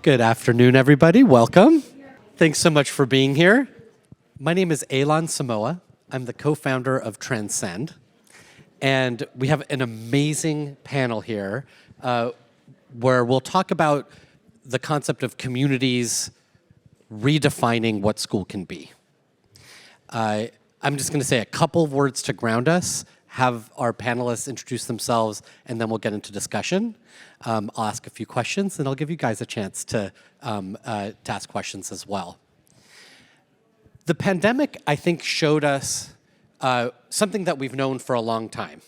Good afternoon, everybody. Welcome. Thanks so much for being here. My name is Aylon Samouha. I'm the co-founder of Transcend. And we have an amazing panel here where we'll talk about the concept of communities redefining what school can be. I'm just going to say a couple of words to ground us, have our panelists introduce themselves, and then we'll get into discussion. I'll ask a few questions, and I'll give you guys a chance to ask questions as well. The pandemic, I think, showed us something that we've known for a long time,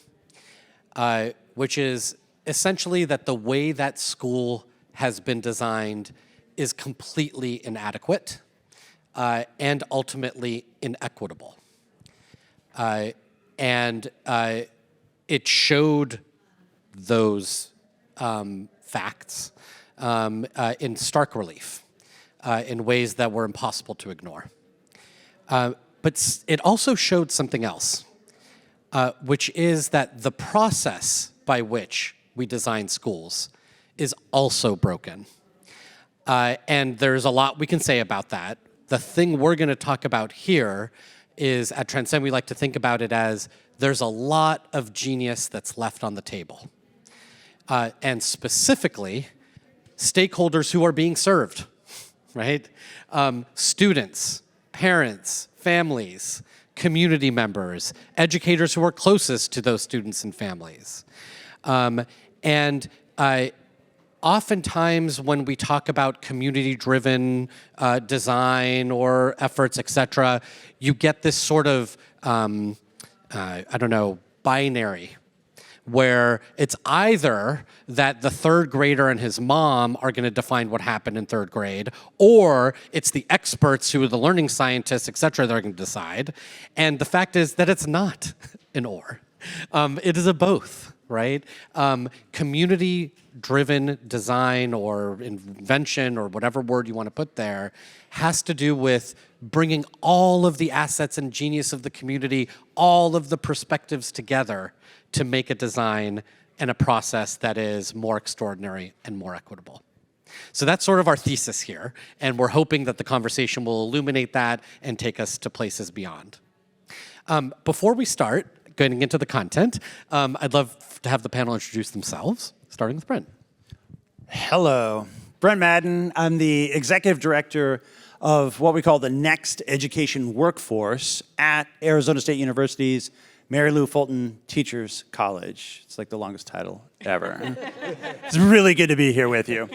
which is essentially that the way that school has been designed is completely inadequate and ultimately inequitable. And it showed those facts in stark relief in ways that were impossible to ignore. But it also showed something else, which is that the process by which we design schools is also broken. And there's a lot we can say about that. The thing we're going to talk about here is at Transcend, we like to think about it as there's a lot of genius that's left on the table. And specifically, stakeholders who are being served, right? Students, parents, families, community members, educators who are closest to those students and families. Oftentimes when we talk about community-driven design or efforts, et cetera, you get this sort of, binary, where it's either that the third grader and his mom are going to define what happened in third grade, or it's the experts who are the learning scientists, et cetera, that are going to decide. And the fact is that it's not an or. It is a both, right? Community-driven design or invention or whatever word you want to put there has to do with bringing all of the assets and genius of the community, all of the perspectives together to make a design and a process that is more extraordinary and more equitable. So that's sort of our thesis here, and we're hoping that the conversation will illuminate that and take us to places beyond. Before we start getting into the content, I'd love to have the panel introduce themselves, starting with Brent. Hello, Brent Maddin. I'm the executive director of what we call the Next Education Workforce at Arizona State University's Mary Lou Fulton Teachers College. It's like the longest title ever. It's really good to be here with you.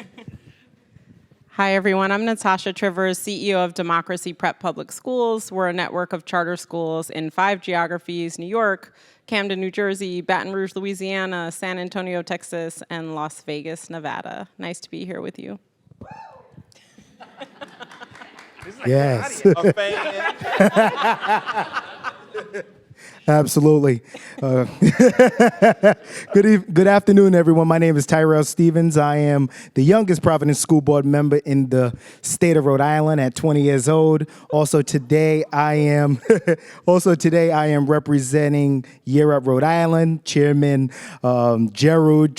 Hi, everyone. I'm Natasha Trivers, CEO of Democracy Prep Public Schools. We're a network of charter schools in 5 geographies: New York, Camden, New Jersey, Baton Rouge, Louisiana, San Antonio, Texas, and Las Vegas, Nevada. Nice to be here with you. Yes. Absolutely. Good afternoon, everyone. My name is Tyrell Stevens. I am the youngest Providence School Board member in the state of Rhode Island at 20 years old. Also today, I am representing Year Up Rhode Island, Chairman Gerald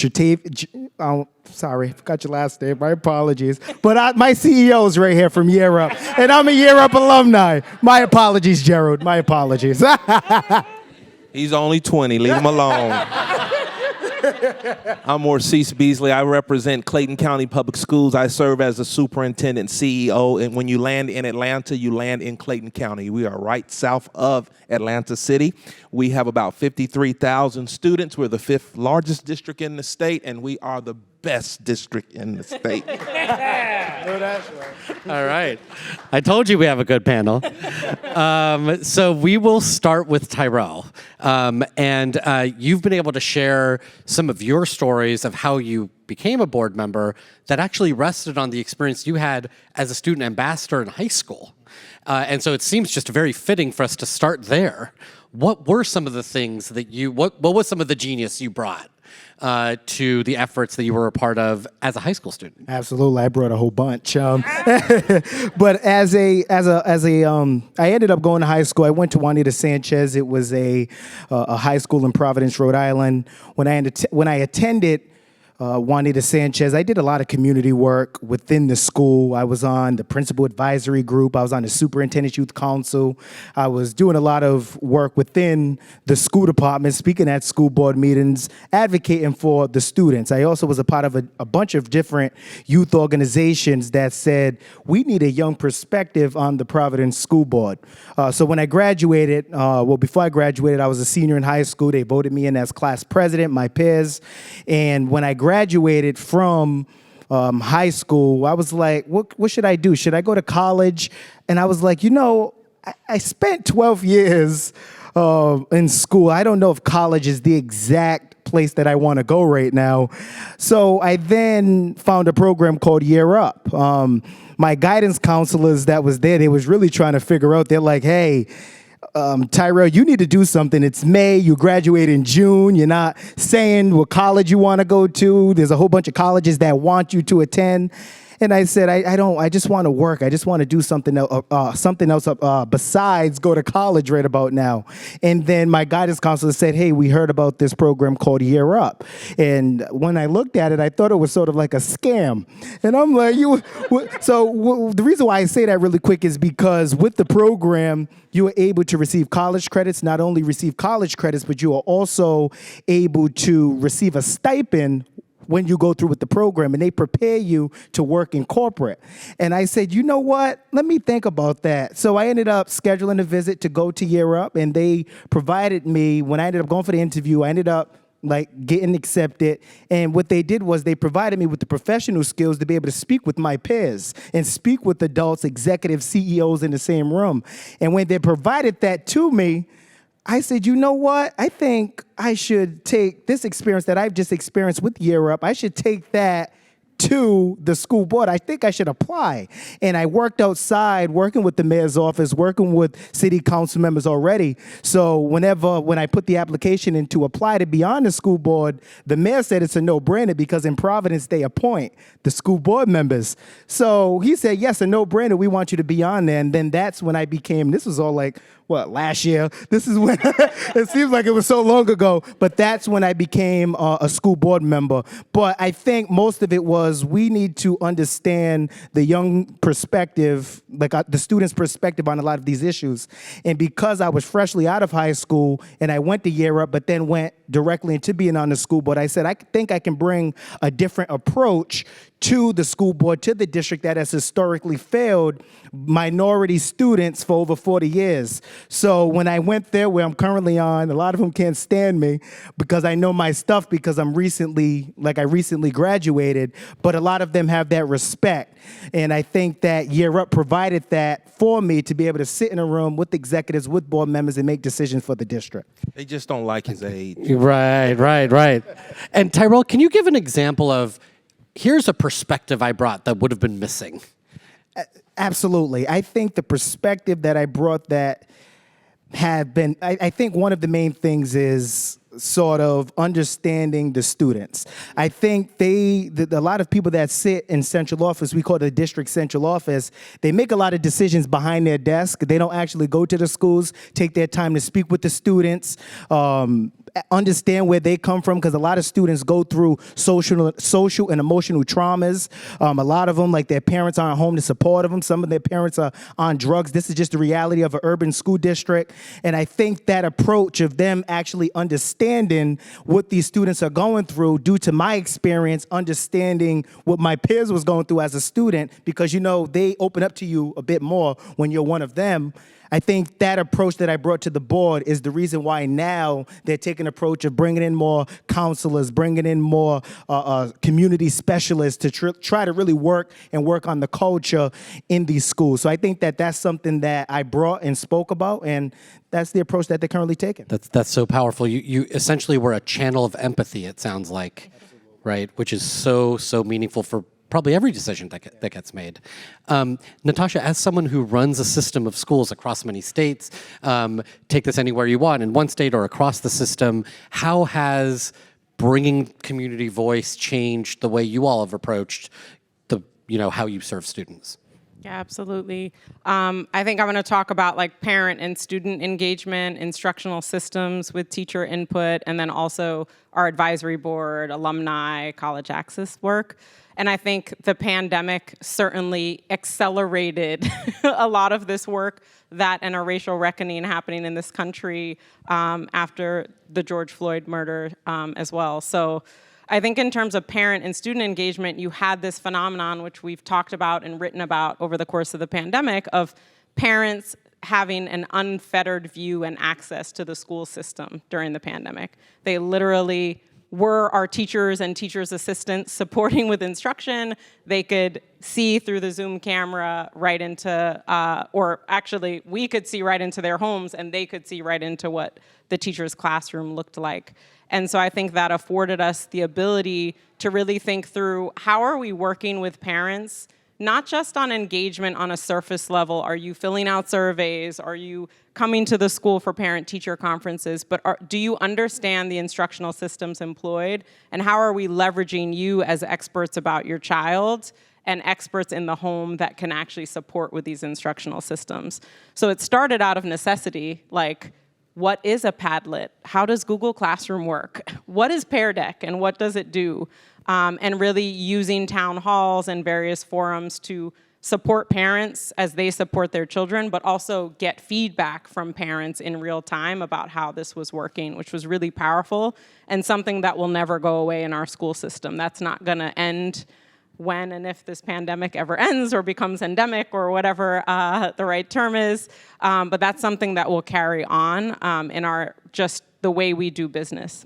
sorry, I forgot your last name. My apologies. But my CEO is right here from Year Up, and I'm a Year Up alumni. My apologies, Gerald. My apologies. He's only 20. Leave him alone. I'm Morcease Beasley. I represent Clayton County Public Schools. I serve as the superintendent CEO. And when you land in Atlanta, you land in Clayton County. We are right south of Atlanta City. We have about 53,000 students. We're the 5th largest district in the state, and we are the best district in the state. All right. I told you we have a good panel. So we will start with Tyrell. And you've been able to share some of your stories of how you became a board member that actually rested on the experience you had as a student ambassador in high school. And so it seems just very fitting for us to start there. What were some of the things that what was some of the genius you brought to the efforts that you were a part of as a high school student? Absolutely, I brought a whole bunch. But I ended up going to high school. I went to Juanita Sanchez. It was a high school in Providence, Rhode Island. When I attended Juanita Sanchez. I did a lot of community work within the school. I was on the principal advisory group. I was on the superintendent's youth council. I was doing a lot of work within the school department, speaking at school board meetings, advocating for the students. I also was a part of a bunch of different youth organizations that said, we need a young perspective on the Providence School Board. So when I graduated, before I graduated, I was a senior in high school. They voted me in as class president, my peers. And when I graduated from high school, I was like, what should I do? Should I go to college? And I was like, I spent 12 years in school. I don't know if college is the exact place that I want to go right now. So I then found a program called Year Up. My guidance counselors that was there, they was really trying to figure out, they're like, hey, Tyrell, you need to do something. It's May, you graduate in June. You're not saying what college you want to go to. There's a whole bunch of colleges that want you to attend. And I said, I just want to work. I just want to do something else besides go to college right about now. And then my guidance counselor said, hey, we heard about this program called Year Up. And when I looked at it, I thought it was sort of like a scam. And I'm like, the reason why I say that really quick is because with the program, you were able to receive college credits, not only receive college credits, but you are also able to receive a stipend when you go through with the program, and they prepare you to work in corporate. And I said, you know what? Let me think about that. So I ended up scheduling a visit to go to Year Up, and they provided me, when I ended up going for the interview, I ended up getting accepted. And what they did was they provided me with the professional skills to be able to speak with my peers and speak with adults, executives, CEOs in the same room. And when they provided that to me, I said, you know what? I think I should take this experience that I've just experienced with Year Up. I should take that to the school board. I think I should apply. And I worked outside, working with the mayor's office, working with city council members already. So when I put the application in to apply to be on the school board, the mayor said it's a no-brainer because in Providence, they appoint the school board members. So he said, yes, a no-brainer. We want you to be on there. And then that's when I became, this was all like, last year? This is when, it seems like it was so long ago, but that's when I became a school board member. But I think most of it was we need to understand the young perspective, the student's perspective on a lot of these issues. And because I was freshly out of high school and I went to Year Up, but then went directly into being on the school board, I said, I think I can bring a different approach to the school board, to the district that has historically failed minority students for over 40 years. So when I went there, where I'm currently on, a lot of them can't stand me because I know my stuff because I recently graduated, but a lot of them have that respect. And I think that Year Up provided that for me to be able to sit in a room with executives, with board members, and make decisions for the district. They just don't like his age. Right. And Tyrell, can you give an example of, here's a perspective I brought that would have been missing? Absolutely. I think the perspective that I brought that have been, I think one of the main things is sort of understanding the students. I think a lot of people that sit in central office, we call it the district central office, they make a lot of decisions behind their desk. They don't actually go to the schools, take their time to speak with the students, understand where they come from, because a lot of students go through social and emotional traumas. A lot of them, like their parents aren't home to support them. Some of their parents are on drugs. This is just the reality of an urban school district. And I think that approach of them actually understanding what these students are going through, due to my experience, understanding what my peers was going through as a student, because, they open up to you a bit more when you're one of them. I think that approach that I brought to the board is the reason why now they're taking an approach of bringing in more counselors, bringing in more community specialists to try to really work on the culture in these schools. So I think that that's something that I brought and spoke about, and that's the approach that they're currently taking. That's so powerful. You essentially were a channel of empathy, it sounds like, right? Which is so meaningful for probably every decision that gets made. Natasha, as someone who runs a system of schools across many states, take this anywhere you want, in one state or across the system, how has bringing community voice changed the way you all have approached how you serve students? Yeah, absolutely. I think I'm going to talk about like parent and student engagement, instructional systems with teacher input, and then also our advisory board, alumni, college access work. And I think the pandemic certainly accelerated a lot of this work, that and a racial reckoning happening in this country after the George Floyd murder as well. So I think in terms of parent and student engagement, you had this phenomenon, which we've talked about and written about over the course of the pandemic, of parents having an unfettered view and access to the school system during the pandemic. They literally were our teachers and teachers' assistants supporting with instruction. They could see through the Zoom camera right into, or actually we could see right into their homes, and they could see right into what the teacher's classroom looked like. And so I think that afforded us the ability to really think through, how are we working with parents, not just on engagement on a surface level. Are you filling out surveys? Are you coming to the school for parent-teacher conferences? But do you understand the instructional systems employed? And how are we leveraging you as experts about your child and experts in the home that can actually support with these instructional systems? So it started out of necessity, like, what is a Padlet? How does Google Classroom work? What is Pear Deck and what does it do? And really using town halls and various forums to support parents as they support their children, but also get feedback from parents in real time about how this was working, which was really powerful and something that will never go away in our school system. That's not gonna end when and if this pandemic ever ends or becomes endemic or whatever the right term is, but that's something that will carry on in our, just the way we do business.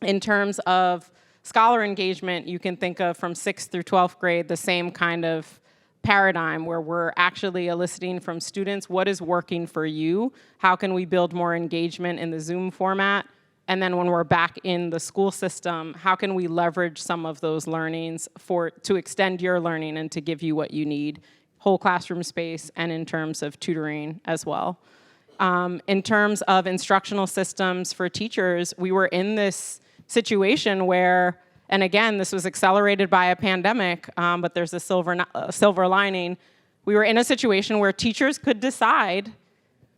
In terms of scholar engagement, you can think of from 6th through 12th grade the same kind of paradigm where we're actually eliciting from students, what is working for you? How can we build more engagement in the Zoom format? And then when we're back in the school system, how can we leverage some of those learnings to extend your learning and to give you what you need, whole classroom space, and in terms of tutoring as well. In terms of instructional systems for teachers, we were in this situation where, and again, this was accelerated by a pandemic, but there's a silver lining. We were in a situation where teachers could decide,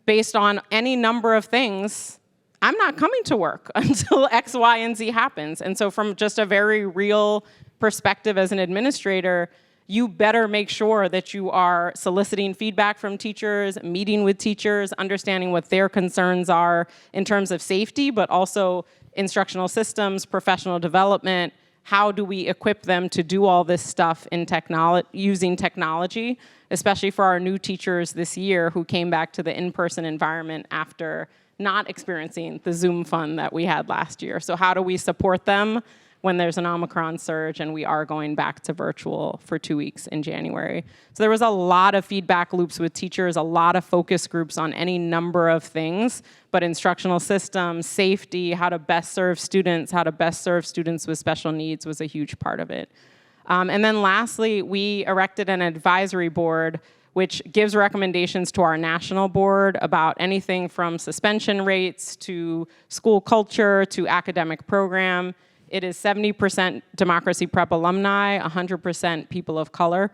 based on any number of things, I'm not coming to work until X, Y, and Z happens. And so from just a very real perspective as an administrator, you better make sure that you are soliciting feedback from teachers, meeting with teachers, understanding what their concerns are in terms of safety, but also instructional systems, professional development. How do we equip them to do all this stuff in using technology, especially for our new teachers this year who came back to the in-person environment after not experiencing the Zoom fun that we had last year. So how do we support them when there's an Omicron surge and we are going back to virtual for 2 weeks in January? So there was a lot of feedback loops with teachers, a lot of focus groups on any number of things, but instructional systems, safety, how to best serve students, with special needs was a huge part of it. And then lastly, we erected an advisory board which gives recommendations to our national board about anything from suspension rates to school culture to academic program. It is 70% Democracy Prep alumni, 100% people of color.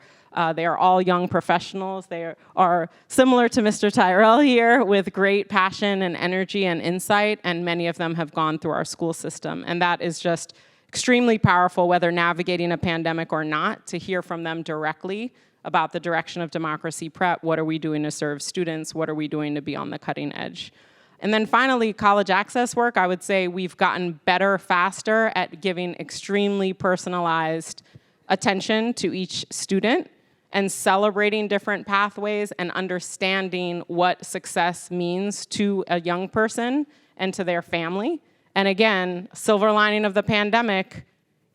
They are all young professionals. They are similar to Mr. Tyrell here with great passion and energy and insight, and many of them have gone through our school system. And that is just extremely powerful, whether navigating a pandemic or not, to hear from them directly about the direction of Democracy Prep. What are we doing to serve students? What are we doing to be on the cutting edge? And then finally, college access work. I would say we've gotten better, faster at giving extremely personalized attention to each student and celebrating different pathways and understanding what success means to a young person and to their family. And again, silver lining of the pandemic,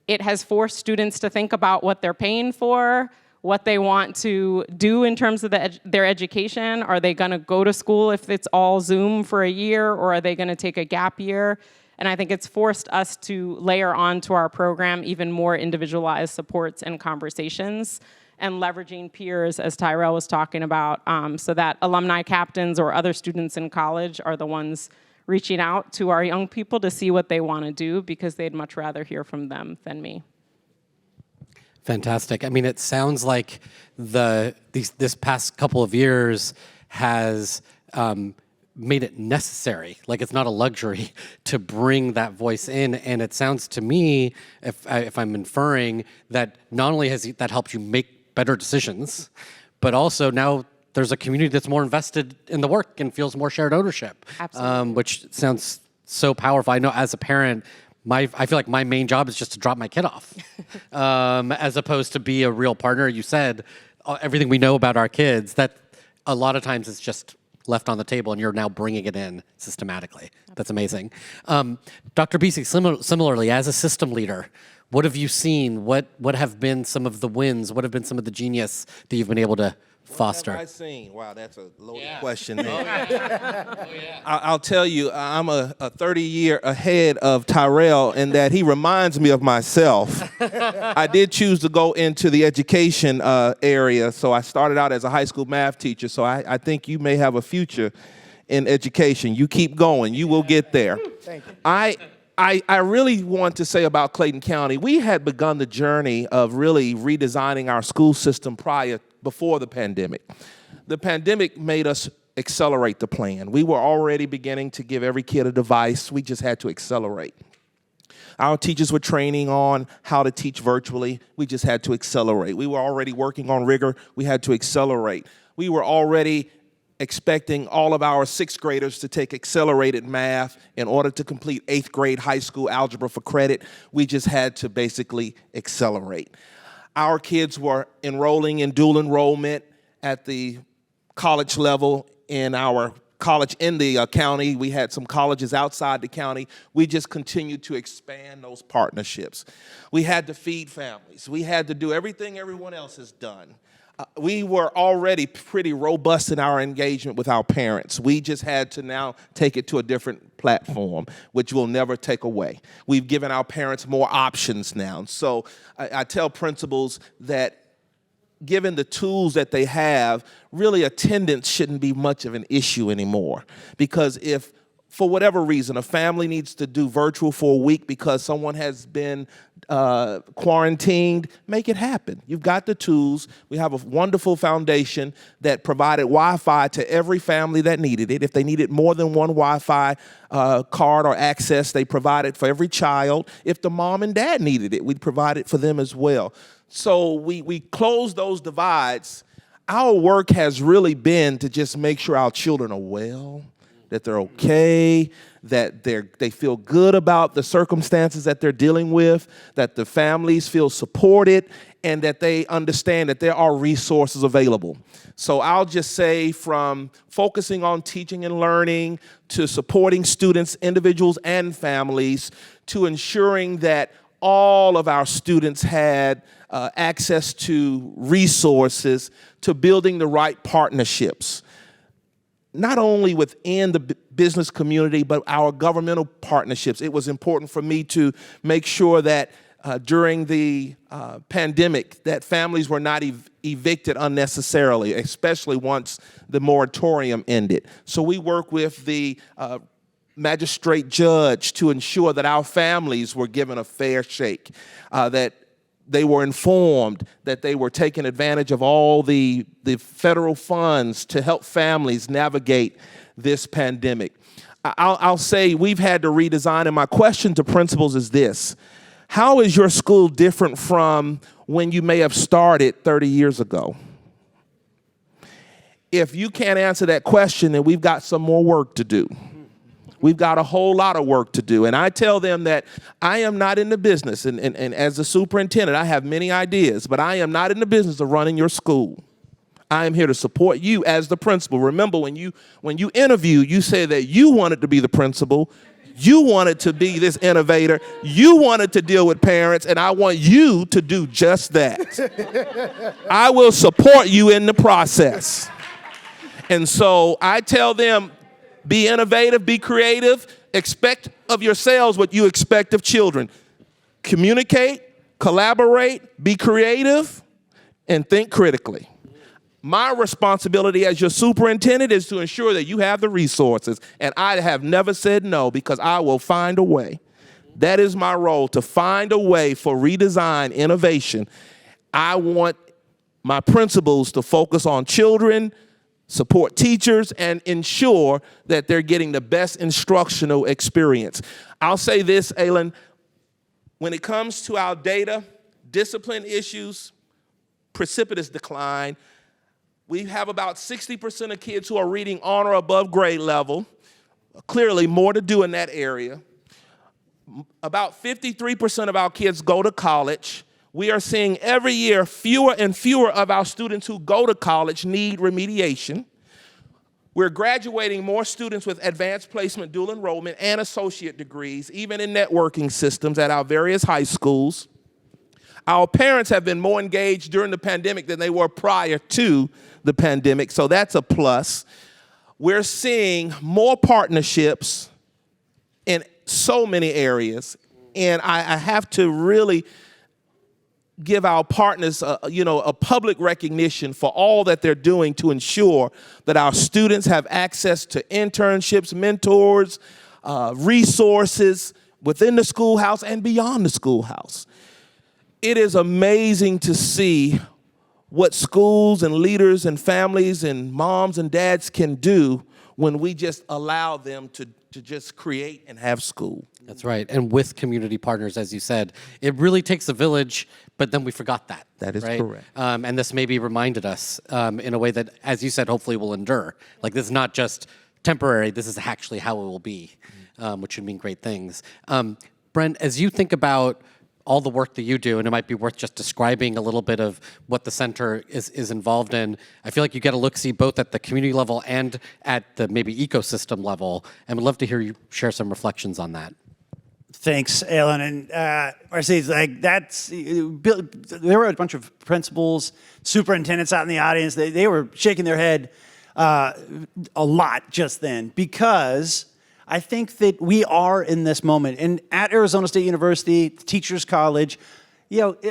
it has forced students to think about what they're paying for, what they want to do in terms of their education. Are they gonna go to school if it's all Zoom for a year, or are they gonna take a gap year? And I think it's forced us to layer onto our program even more individualized supports and conversations, and leveraging peers, as Tyrell was talking about, so that alumni captains or other students in college are the ones reaching out to our young people to see what they wanna do, because they'd much rather hear from them than me. Fantastic. I mean, it sounds like this past couple of years has made it necessary. Like it's not a luxury to bring that voice in. And it sounds to me, if I'm inferring, that not only has that helped you make better decisions, but also now there's a community that's more invested in the work and feels more shared ownership. Absolutely. Which sounds so powerful. I know as a parent, I feel like my main job is just to drop my kid off, as opposed to be a real partner. You said everything we know about our kids, that a lot of times it's just left on the table and you're now bringing it in systematically. That's amazing. Dr. Beasley, similarly, as a system leader, what have you seen? What have been some of the wins? What have been some of the genius that you've been able to foster? What have I seen? Wow, that's a loaded question. I'll tell you, I'm a 30-year ahead of Tyrell in that he reminds me of myself. I did choose to go into the education area, so I started out as a high school math teacher, so I think you may have a future in education. You keep going. You will get there. Thank you. I really want to say about Clayton County, we had begun the journey of really redesigning our school system before the pandemic. The pandemic made us accelerate the plan. We were already beginning to give every kid a device. We just had to accelerate. Our teachers were training on how to teach virtually. We just had to accelerate. We were already working on rigor. We had to accelerate. We were already expecting all of our sixth graders to take accelerated math in order to complete eighth grade high school algebra for credit. We just had to basically accelerate. Our kids were enrolling in dual enrollment at the college level in our college in the county. We had some colleges outside the county. We just continued to expand those partnerships. We had to feed families. We had to do everything everyone else has done. We were already pretty robust in our engagement with our parents. We just had to now take it to a different platform, which we'll never take away. We've given our parents more options now. So I tell principals that given the tools that they have, really attendance shouldn't be much of an issue anymore. Because if, for whatever reason, a family needs to do virtual for a week because someone has been quarantined, make it happen. You've got the tools. We have a wonderful foundation that provided Wi-Fi to every family that needed it. If they needed more than one Wi-Fi card or access, they provided for every child. If the mom and dad needed it, we'd provide it for them as well. So we closed those divides. Our work has really been to just make sure our children are well, that they're okay, that they feel good about the circumstances that they're dealing with, that the families feel supported, and that they understand that there are resources available. So I'll just say from focusing on teaching and learning to supporting students, individuals, and families, to ensuring that all of our students had access to resources, to building the right partnerships, not only within the business community, but our governmental partnerships. It was important for me to make sure that during the pandemic, that families were not evicted unnecessarily, especially once the moratorium ended. So we work with the magistrate judge to ensure that our families were given a fair shake, that they were informed that they were taking advantage of all the federal funds to help families navigate this pandemic. I'll say we've had to redesign, and my question to principals is this: how is your school different from when you may have started 30 years ago? If you can't answer that question, then we've got some more work to do. We've got a whole lot of work to do. And I tell them that I am not in the business, and as a superintendent, I have many ideas, but I am not in the business of running your school. I am here to support you as the principal. Remember, when you interviewed, you said that you wanted to be the principal, you wanted to be this innovator, you wanted to deal with parents, and I want you to do just that. I will support you in the process. And so I tell them, be innovative, be creative, expect of yourselves what you expect of children. Communicate, collaborate, be creative, and think critically. My responsibility as your superintendent is to ensure that you have the resources, and I have never said no because I will find a way. That is my role, to find a way for redesign, innovation. I want my principals to focus on children, support teachers, and ensure that they're getting the best instructional experience. I'll say this, Aylon, when it comes to our data, discipline issues, precipitous decline. We have about 60% of kids who are reading on or above grade level. Clearly, more to do in that area. About 53% of our kids go to college. We are seeing every year fewer and fewer of our students who go to college need remediation. We're graduating more students with advanced placement, dual enrollment, and associate degrees, even in networking systems at our various high schools. Our parents have been more engaged during the pandemic than they were prior to the pandemic, so that's a plus. We're seeing more partnerships in so many areas, and I have to really give our partners a public recognition for all that they're doing to ensure that our students have access to internships, mentors, resources within the schoolhouse and beyond the schoolhouse. It is amazing to see what schools and leaders and families and moms and dads can do when we just allow them to just create and have school. That's right. And with community partners, as you said, it really takes a village, but then we forgot that. That is right? correct. And this maybe reminded us in a way that, as you said, hopefully will endure. Like, this is not just temporary, this is actually how it will be, which would mean great things. Brent, as you think about all the work that you do, and it might be worth just describing a little bit of what the center is involved in. I feel like you get a look-see both at the community level and at the maybe ecosystem level, and would love to hear you share some reflections on that. Thanks, Aylon. And Morcease, there were a bunch of principals, superintendents out in the audience. They were shaking their head a lot just then, because I think that we are in this moment. And at Arizona State University, Teachers College,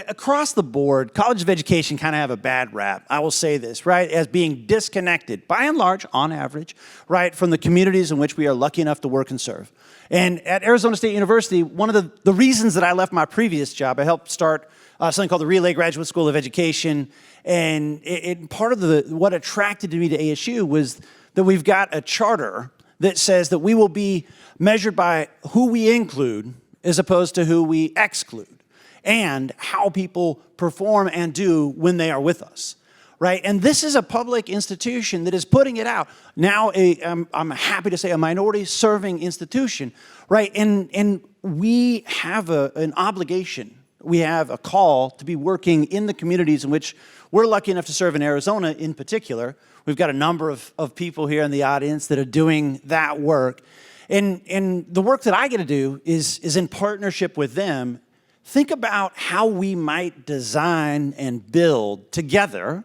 across the board, College of Education kind of have a bad rap. I will say this, right, as being disconnected, by and large, on average, right, from the communities in which we are lucky enough to work and serve. And at Arizona State University, one of the reasons that I left my previous job, I helped start something called the Relay Graduate School of Education. And part of what attracted me to ASU was that we've got a charter that says that we will be measured by who we include as opposed to who we exclude, and how people perform and do when they are with us, right? And this is a public institution that is putting it out. Now, I'm happy to say, a minority-serving institution, right? And we have an obligation. We have a call to be working in the communities in which we're lucky enough to serve in Arizona in particular. We've got a number of people here in the audience that are doing that work. And the work that I get to do is in partnership with them. Think about how we might design and build together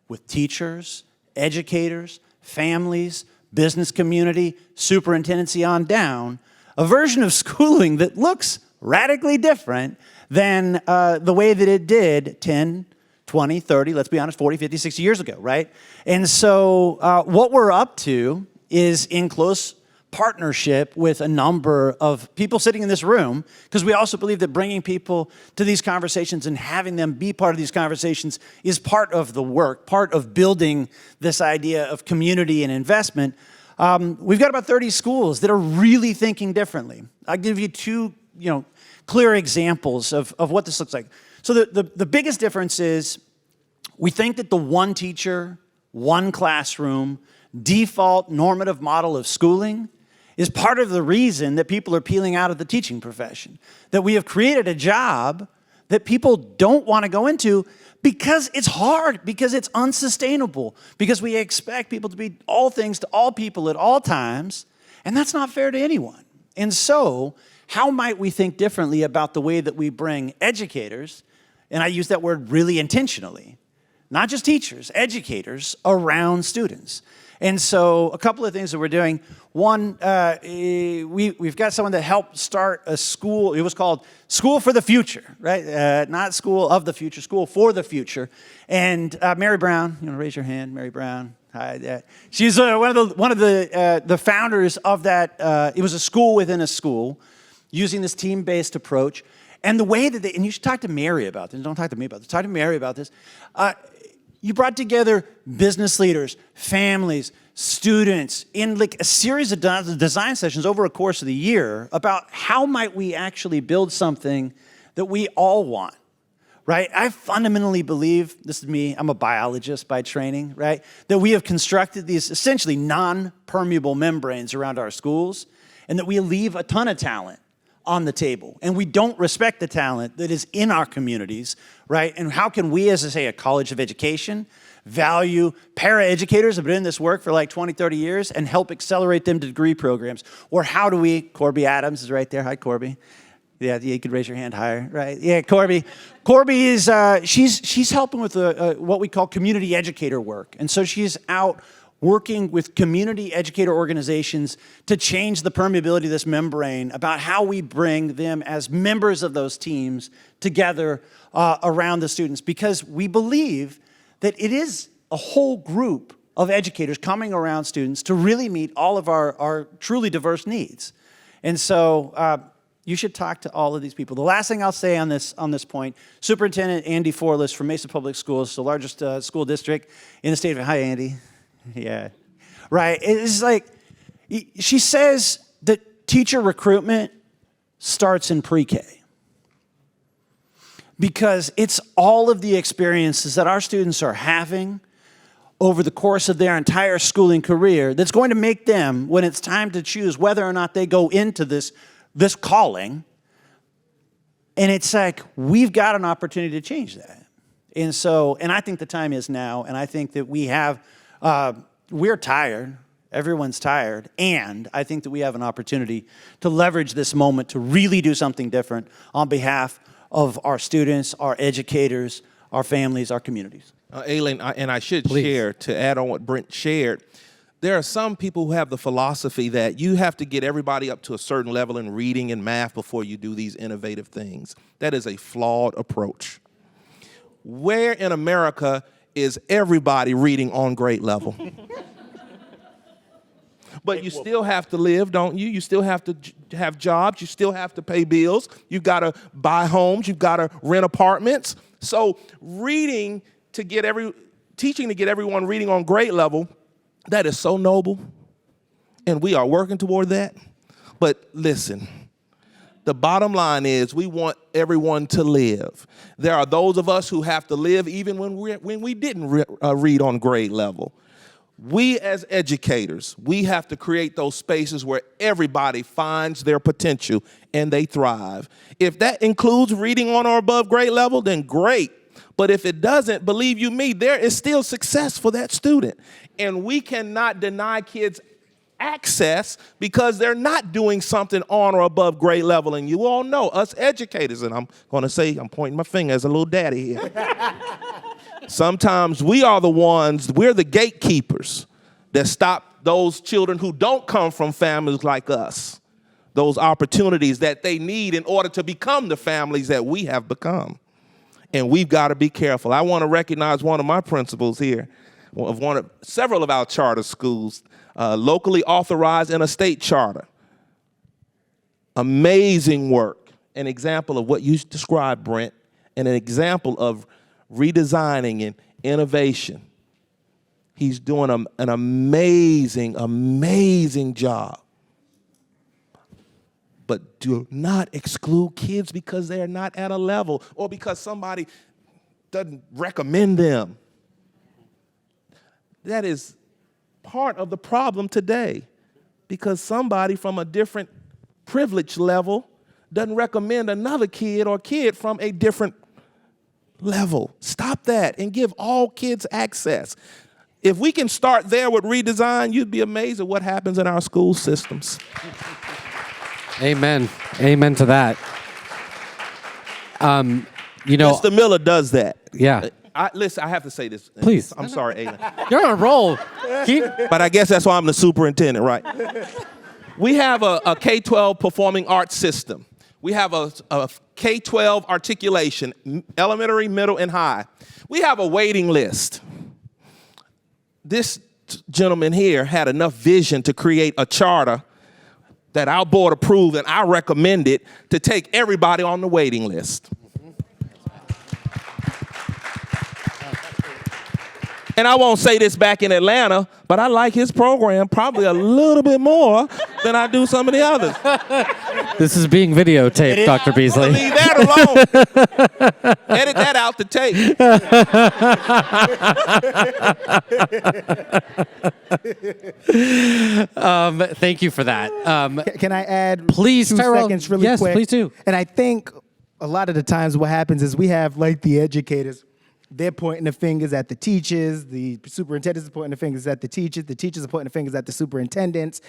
with teachers, educators, families, business community, superintendency on down, a version of schooling that looks radically different than the way that it did 10, 20, 30, let's be honest, 40, 50, 60 years ago, right? And so what we're up to is in close partnership with a number of people sitting in this room, because we also believe that bringing people to these conversations and having them be part of these conversations is part of the work, part of building this idea of community and investment. We've got about 30 schools that are really thinking differently. I'll give you two clear examples of what this looks like. So the biggest difference is we think that the one teacher, one classroom, default normative model of schooling is part of the reason that people are peeling out of the teaching profession. That we have created a job that people don't want to go into because it's hard, because it's unsustainable, because we expect people to be all things to all people at all times, and that's not fair to anyone. And so, how might we think differently about the way that we bring educators, and I use that word really intentionally, not just teachers, educators, around students? And so a couple of things that we're doing. One, we've got someone that helped start a school. It was called School for the Future, right? Not School of the Future, School for the Future. And Mary Brown, you want to raise your hand, Mary Brown? Hi, she's one of the founders of that. It was a school within a school, using this team-based approach. And the way that and you should talk to Mary about this. Don't talk to me about this. Talk to Mary about this. You brought together business leaders, families, students in like a series of design sessions over a course of the year about how might we actually build something that we all want, right? I fundamentally believe, this is me, I'm a biologist by training, right? That we have constructed these essentially non-permeable membranes around our schools and that we leave a ton of talent on the table. And we don't respect the talent that is in our communities, right? And how can we, as I say, a college of education, value paraeducators who have been in this work for like 20, 30 years and help accelerate them to degree programs? Or how do we, Corby Adams is right there. Hi, Corby. Yeah, you could raise your hand higher, right? Yeah, Corby. Corby is, she's helping with what we call community educator work. And so she's out working with community educator organizations to change the permeability of this membrane about how we bring them as members of those teams together around the students. Because we believe that it is a whole group of educators coming around students to really meet all of our truly diverse needs. And so you should talk to all of these people. The last thing I'll say on this point, Superintendent Andy Forless from Mesa Public Schools, the largest school district in the state of, hi Andy. Yeah, right. It's like, she says that teacher recruitment starts in pre-K. Because it's all of the experiences that our students are having over the course of their entire schooling career that's going to make them, when it's time to choose whether or not they go into this calling, and it's like, we've got an opportunity to change that. And so, and I think the time is now, and I think that we have, we're tired, everyone's tired, and I think that we have an opportunity to leverage this moment to really do something different on behalf of our students, our educators, our families, our communities. Aylon, and I should share, to add on what Brent shared, there are some people who have the philosophy that you have to get everybody up to a certain level in reading and math before you do these innovative things. That is a flawed approach. Where in America is everybody reading on grade level? But you still have to live, don't you? You still have to have jobs. You still have to pay bills. You've got to buy homes. You've got to rent apartments. So teaching to get everyone reading on grade level, that is so noble. And we are working toward that. But listen, the bottom line is we want everyone to live. There are those of us who have to live even when we didn't read on grade level. We as educators, we have to create those spaces where everybody finds their potential and they thrive. If that includes reading on or above grade level, then great. But if it doesn't, believe you me, there is still success for that student. And we cannot deny kids access because they're not doing something on or above grade level. And you all know, us educators, and I'm going to say, I'm pointing my finger as a little daddy here. Sometimes we're the gatekeepers that stop those children who don't come from families like us, those opportunities that they need in order to become the families that we have become. And we've got to be careful. I want to recognize one of my principals here, of several of our charter schools, locally authorized in a state charter. Amazing work, an example of what you described, Brent, and an example of redesigning and innovation. He's doing an amazing, amazing job. But do not exclude kids because they're not at a level or because somebody doesn't recommend them. That is part of the problem today because somebody from a different privilege level doesn't recommend another kid or kid from a different level. Stop that and give all kids access. If we can start there with redesign, you'd be amazed at what happens in our school systems. Amen. Amen to that. Mr. Miller does that. Yeah. Listen, I have to say this. Please. I'm sorry, Aylon. You're on a roll. But I guess that's why I'm the superintendent, right? We have a K-12 performing arts system. We have a K-12 articulation, elementary, middle, and high. We have a waiting list. This gentleman here had enough vision to create a charter that our board approved, and I recommended to take everybody on the waiting list. And I won't say this back in Atlanta, but I like his program probably a little bit more than I do some of the others. This is being videotaped, Dr. Beasley. Leave that alone. Edit that out the tape. Thank you for that. Can I add Please, 2 Tyrell. seconds really Yes, quick? please do. And I think a lot of the times what happens is we have like the educators, they're pointing the fingers at the teachers, the superintendents are pointing the fingers at the teachers are pointing the fingers at the superintendents,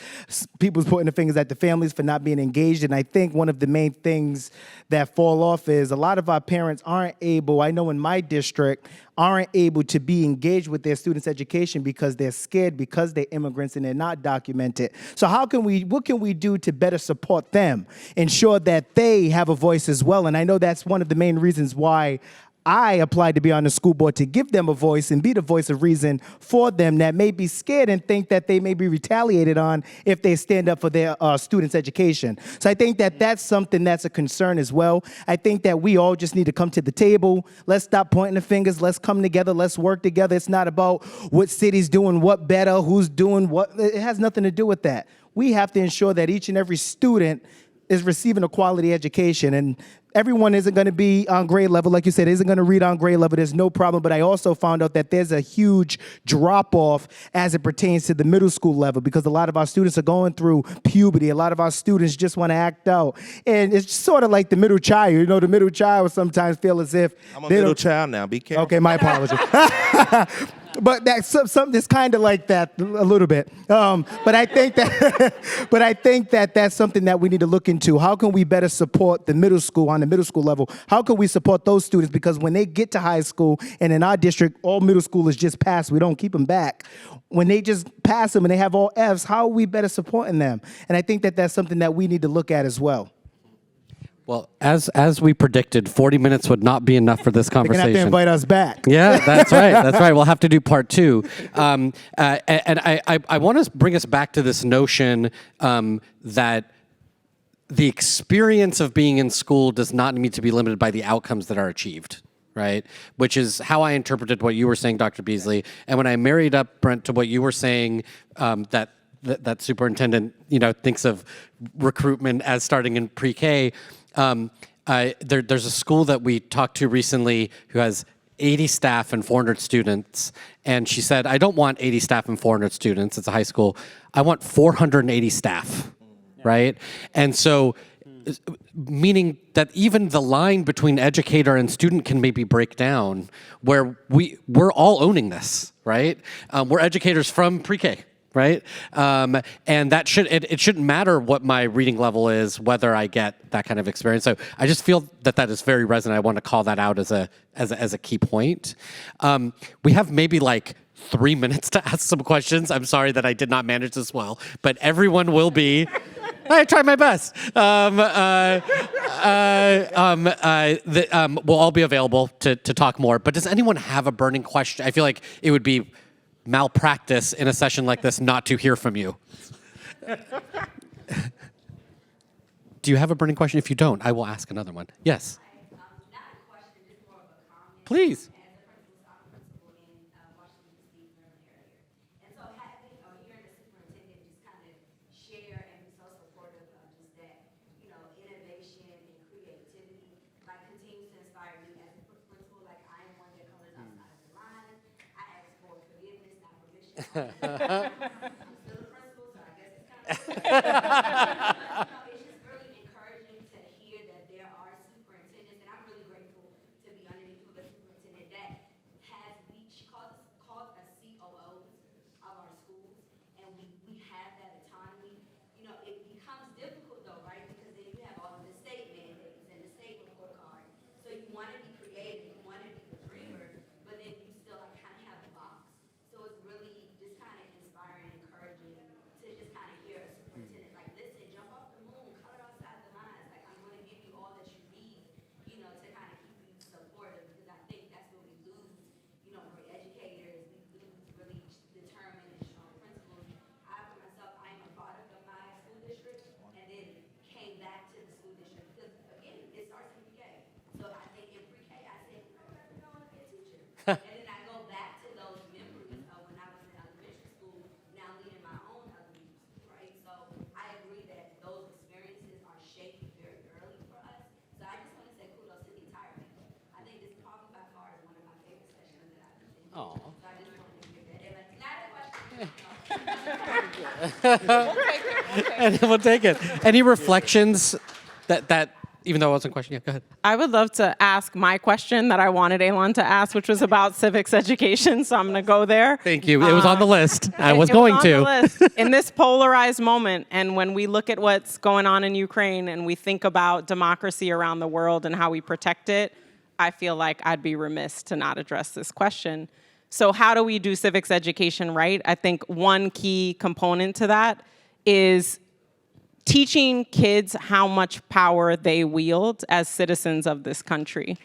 people's pointing the fingers at the families for not being engaged. And I think one of the main things that fall off is a lot of our parents aren't able, I know in my district, aren't able to be engaged with their students' education because they're scared, because they're immigrants and they're not documented. So what can we do to better support them, ensure that they have a voice as well? And I know that's one of the main reasons why I applied to be on the school board, to give them a voice and be the voice of reason for them that may be scared and think that they may be retaliated on if they stand up for their students' education. So I think that that's something that's a concern as well. I think that we all just need to come to the table. Let's stop pointing the fingers. Let's come together. Let's work together. It's not about what city's doing what better, who's doing what. It has nothing to do with that. We have to ensure that each and every student is receiving a quality education, and everyone isn't going to be on grade level, like you said, isn't going to read on grade level. There's no problem. But I also found out that there's a huge drop-off as it pertains to the middle school level, because a lot of our students are going through puberty. A lot of our students just want to act out. And it's sort of like the middle child. You know, the middle child will sometimes feel as if I'm a middle child now. Be careful. Okay, my apologies. But that's something that's kind of like that a little bit. But I think that that's something that we need to look into. How can we better support the middle school on the middle school level? How can we support those students? Because when they get to high school, and in our district, all middle schoolers just pass. We don't keep them back. When they just pass them and they have all Fs, how are we better supporting them? And I think that that's something that we need to look at as well. Well, as we predicted, 40 minutes would not be enough for this They're conversation. going to have to invite us back. Yeah, that's right. That's right. We'll have to do part 2. And I want to bring us back to this notion that the experience of being in school does not need to be limited by the outcomes that are achieved, right? Which is how I interpreted what you were saying, Dr. Beasley. And when I married up, Brent, to what you were saying, that superintendent, thinks of recruitment as starting in pre-K. There's a school that we talked to recently who has 80 staff and 400 students. And she said, I don't want 80 staff and 400 students. It's a high school. I want 480 staff, right? And so, meaning that even the line between educator and student can maybe break down, where we're all owning this, right? We're educators from pre-K. Right, and that it shouldn't matter what my reading level is, whether I get that kind of experience. So I just feel that is very resonant. I want to call that out as a key point. We have maybe like 3 minutes to ask some questions. I'm sorry that I did not manage this well, but everyone will be. I tried my best. We'll all be available to talk more. But does anyone have a burning question? I feel like it would be malpractice in a session like this not to hear from you. Do you have a burning question? If you don't, I will ask another one. Yes. Not a question, just more of a comment. Please. As a principal in Washington, D.C. area. And so having hearing the superintendent just kind of share and be so supportive of just that, innovation and creativity, like continues to inspire me as a principal. Like I am one that colors outside of the line. I ask for forgiveness, not permission. I'm still a principal, so I guess it's kind of it's just really encouraging to hear that there are superintendents, and I'm really grateful to be underneath of a superintendent that has reached called us COOs of our schools, and we have that autonomy. It becomes difficult though, right? Because then you have all of the state mandates and the state report card. So you want to be creative, you want to be the dreamer, but then you still kind of have a box. So it's really just kind of inspiring and encouraging to just kind of hear a superintendent like, listen, jump off So I just wanted to give that. And not a question. And we'll take it. Any reflections that even though it wasn't a question, yeah, go ahead. I would love to ask my question that I wanted Aylon to ask, which was about civics education. So I'm going to go there. Thank you. It was on the list. I was It going on to. the list. In this polarized moment, and when we look at what's going on in Ukraine and we think about democracy around the world and how we protect it, I feel like I'd be remiss to not address this question. So how do we do civics education right? I think one key component to that is teaching kids how much power they wield as citizens of this country,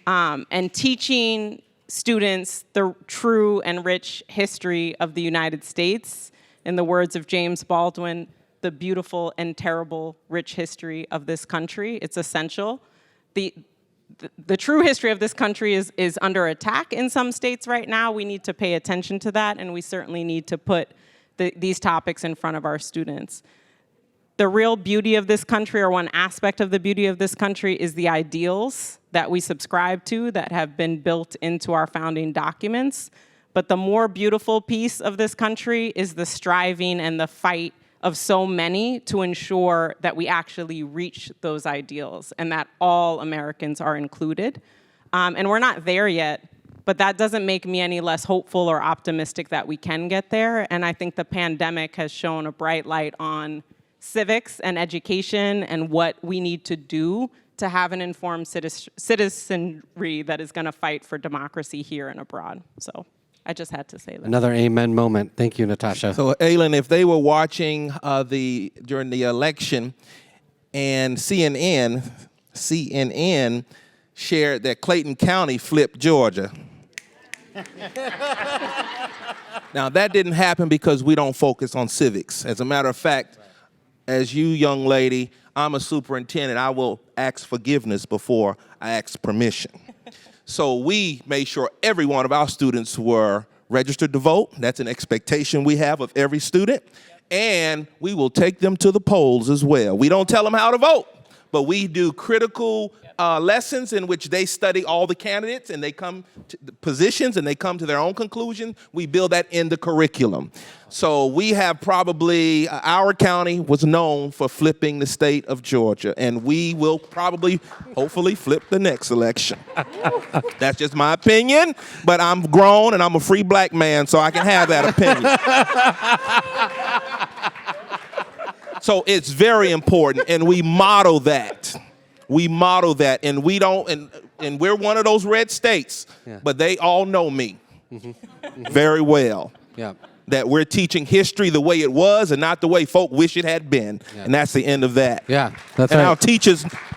and teaching students the true and rich history of the United States. In the words of James Baldwin, the beautiful and terrible rich history of this country. It's essential. The true history of this country is under attack in some states right now. We need to pay attention to that, and we certainly need to put these topics in front of our students. The real beauty of this country, or one aspect of the beauty of this country, is the ideals that we subscribe to that have been built into our founding documents. But the more beautiful piece of this country is the striving and the fight of so many to ensure that we actually reach those ideals and that all Americans are included. And we're not there yet, but that doesn't make me any less hopeful or optimistic that we can get there. And I think the pandemic has shown a bright light on civics and education and what we need to do to have an informed citizenry that is going to fight for democracy here and abroad. So I just had to say that. Another amen moment. Thank you, Natasha. So, Aylon, if they were watching during the election, and CNN shared that Clayton County flipped Georgia. Now, that didn't happen because we don't focus on civics. As a matter of fact, as you, young lady, I'm a superintendent. I will ask forgiveness before I ask permission. So we made sure every one of our students were registered to vote. That's an expectation we have of every student. And we will take them to the polls as well. We don't tell them how to vote, but we do critical lessons in which they study all the candidates and they come to the positions and they come to their own conclusion. We build that in the curriculum. So we have probably, our county was known for flipping the state of Georgia, and we will probably, hopefully, flip the next election. That's just my opinion, but I'm grown and I'm a free black man, so I can have that opinion. So it's very important, and we model that. We model that, and we don't, and we're one of those red states, but they all know me very well. Yeah. That we're teaching history the way it was and not the way folk wish it had been. Yeah. And that's the end of that. Yeah, that's and right.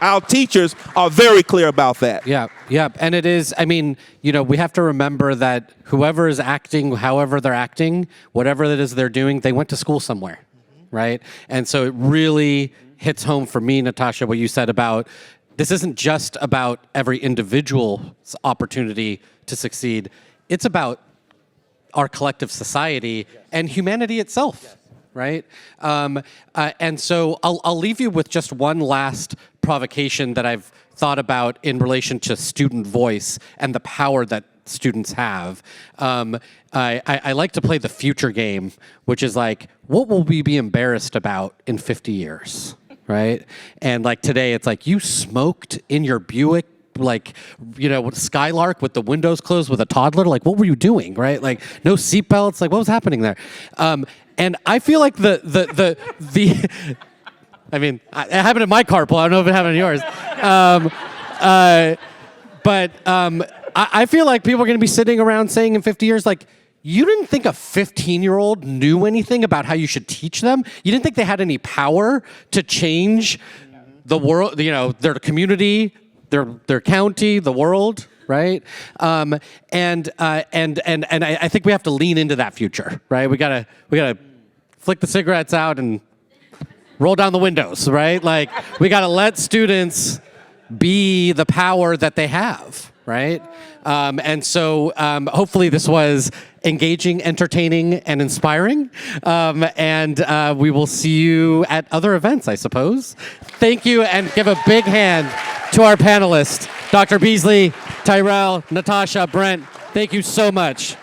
Our teachers are very clear about that. Yeah, yeah. And it is, I mean, we have to remember that whoever is acting, however they're acting, whatever it is they're doing, they went to school somewhere, right? And so it really hits home for me, Natasha, what you said about this isn't just about every individual's opportunity to succeed. It's about our collective society and humanity itself, right? And so I'll leave you with just one last provocation that I've thought about in relation to student voice and the power that students have. I like to play the future game, which is like, what will we be embarrassed about in 50 years, right? And like today, it's like, you smoked in your Buick, like, with Skylark with the windows closed with a toddler. Like, what were you doing, right? Like, no seatbelts. Like, what was happening there? And I feel like the I mean, it happened in my carpool. I don't know if it happened in yours. But I feel like people are going to be sitting around saying in 50 years, like, you didn't think a 15-year-old knew anything about how you should teach them? You didn't think they had any power to change the world, their community, their county, the world, right? And I think we have to lean into that future, right? We gotta flick the cigarettes out and roll down the windows, right? Like, we gotta let students be the power that they have, right? And so hopefully this was engaging, entertaining, and inspiring. And we will see you at other events, I suppose. Thank you, and give a big hand to our panelists, Dr. Beasley, Tyrell, Natasha, Brent. Thank you so much.